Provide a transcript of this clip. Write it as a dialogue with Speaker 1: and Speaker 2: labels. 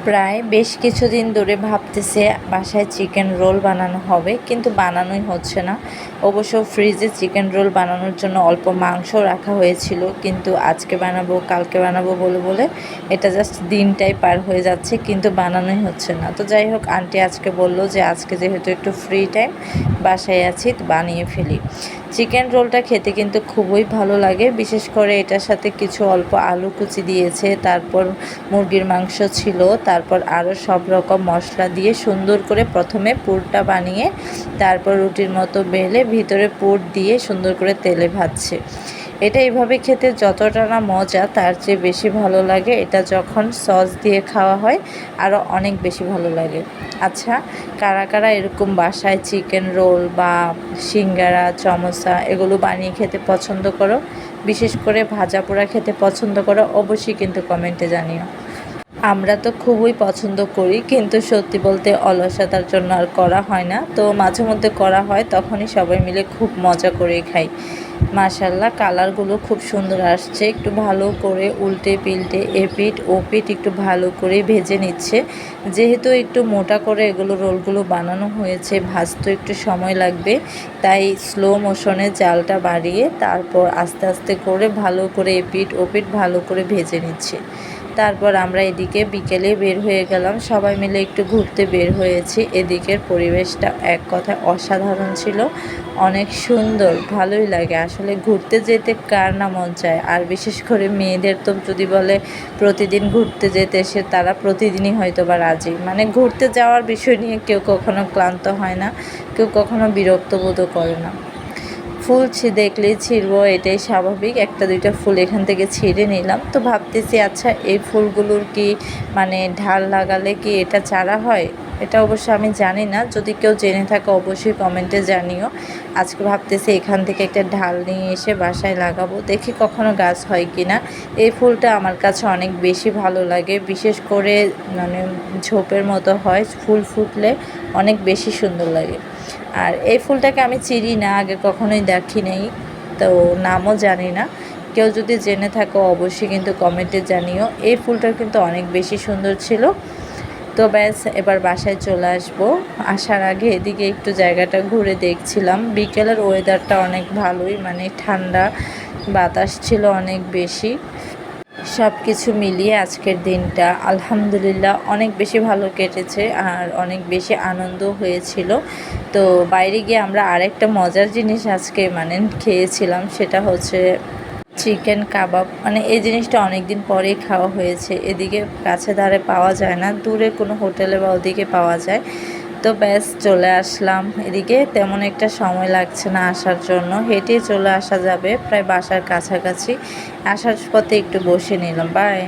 Speaker 1: প্রায় বেশ কিছুদিন ধরে ভাবতেছে বাসায় চিকেন রোল বানানো হবে, কিন্তু বানানোই হচ্ছে না। অবশ্য ফ্রিজে চিকেন রোল বানানোর জন্য অল্প মাংস রাখা হয়েছিল, কিন্তু আজকে বানাবো কালকে বানাবো বলে বলে এটা জাস্ট দিনটাই পার হয়ে যাচ্ছে, কিন্তু বানানোই হচ্ছে না। তো যাই হোক, আন্টি আজকে বলল যে আজকে যেহেতু একটু ফ্রি টাইম, বাসায় আছি, বানিয়ে ফেলি। চিকেন রোলটা খেতে কিন্তু খুবই ভালো লাগে, বিশেষ করে এটার সাথে কিছু অল্প আলু কুচি দিয়েছে, তারপর মুরগির মাংস ছিল, তারপর আরও সব রকম মশলা দিয়ে সুন্দর করে প্রথমে পুরটা বানিয়ে তারপর রুটির মতো বেলে ভিতরে পুর দিয়ে সুন্দর করে তেলে ভাজছে। এটা এইভাবে খেতে যতটা না মজা, তার চেয়ে বেশি ভালো লাগে এটা যখন সস দিয়ে খাওয়া হয়, আরও অনেক বেশি ভালো লাগে। আচ্ছা, কারা কারা এরকম বাসায় চিকেন রোল বা সিঙ্গারা, চমোসা এগুলো বানিয়ে খেতে পছন্দ করো, বিশেষ করে ভাজা পোড়া খেতে পছন্দ করো, অবশ্যই কিন্তু কমেন্টে জানিও। আমরা তো খুবই পছন্দ করি, কিন্তু সত্যি বলতে অলসতার জন্য আর করা হয় না। তো মাঝে মধ্যে করা হয়, তখনই সবাই মিলে খুব মজা করে খাই। মাশাল্লাহ, কালারগুলো খুব সুন্দর আসছে। একটু ভালো করে উল্টে পিল্টে এপিট ওপিট একটু ভালো করে ভেজে নিচ্ছে। যেহেতু একটু মোটা করে এগুলো রোলগুলো বানানো হয়েছে, ভাজতে একটু সময় লাগবে, তাই স্লো মোশনে জালটা বাড়িয়ে তারপর আস্তে আস্তে করে ভালো করে এপিট ওপিট ভালো করে ভেজে নিচ্ছে। তারপর আমরা এদিকে বিকেলে বের হয়ে গেলাম, সবাই মিলে একটু ঘুরতে বের হয়েছি। এদিকের পরিবেশটা এক কথায় অসাধারণ ছিল, অনেক সুন্দর, ভালোই লাগে। আসলে ঘুরতে যেতে কার না মন চায়, আর বিশেষ করে মেয়েদের তো যদি বলে প্রতিদিন ঘুরতে যেতে, সে তারা প্রতিদিনই হয়তো বা রাজি। মানে ঘুরতে যাওয়ার বিষয় নিয়ে কেউ কখনো ক্লান্ত হয় না, কেউ কখনো বিরক্ত বোধও করে না। ফুল দেখলেই ছিঁড়বো, এটাই স্বাভাবিক। একটা দুইটা ফুল এখান থেকে ছিঁড়ে নিলাম। তো ভাবতেছি, আচ্ছা এই ফুলগুলোর কি মানে ঢাল লাগালে কি এটা চারা হয়? এটা অবশ্য আমি জানি না, যদি কেউ জেনে থাকে অবশ্যই কমেন্টে জানিও। আজকে ভাবতেছি এখান থেকে একটা ঢাল নিয়ে এসে বাসায় লাগাবো, দেখি কখনো গাছ হয় কি না। এই ফুলটা আমার কাছে অনেক বেশি ভালো লাগে, বিশেষ করে মানে ঝোপের মতো হয়, ফুল ফুটলে অনেক বেশি সুন্দর লাগে। আর এই ফুলটাকে আমি চিনি না, আগে কখনোই দেখি নেই, তো নামও জানি না। কেউ যদি জেনে থাকো অবশ্যই কিন্তু কমেন্টে জানিও। এই ফুলটা কিন্তু অনেক বেশি সুন্দর ছিল। তো ব্যাস, এবার বাসায় চলে আসবো। আসার আগে এদিকে একটু জায়গাটা ঘুরে দেখছিলাম। বিকেলের ওয়েদারটা অনেক ভালোই, মানে ঠান্ডা বাতাস ছিল অনেক বেশি। সব কিছু মিলিয়ে আজকের দিনটা আলহামদুলিল্লাহ অনেক বেশি ভালো কেটেছে, আর অনেক বেশি আনন্দ হয়েছিল। তো বাইরে গিয়ে আমরা আরেকটা মজার জিনিস আজকে মানে খেয়েছিলাম, সেটা হচ্ছে চিকেন কাবাব। মানে এই জিনিসটা অনেক দিন পরেই খাওয়া হয়েছে, এদিকে কাছে ধারে পাওয়া যায় না, দূরে কোনো হোটেলে বা ওদিকে পাওয়া যায়। তো ব্যাস চলে আসলাম এদিকে, তেমন একটা সময় লাগছে না আসার জন্য, হেঁটে চলে আসা যাবে প্রায় বাসার কাছাকাছি। আসার পথে একটু বসে নিলাম। বাই।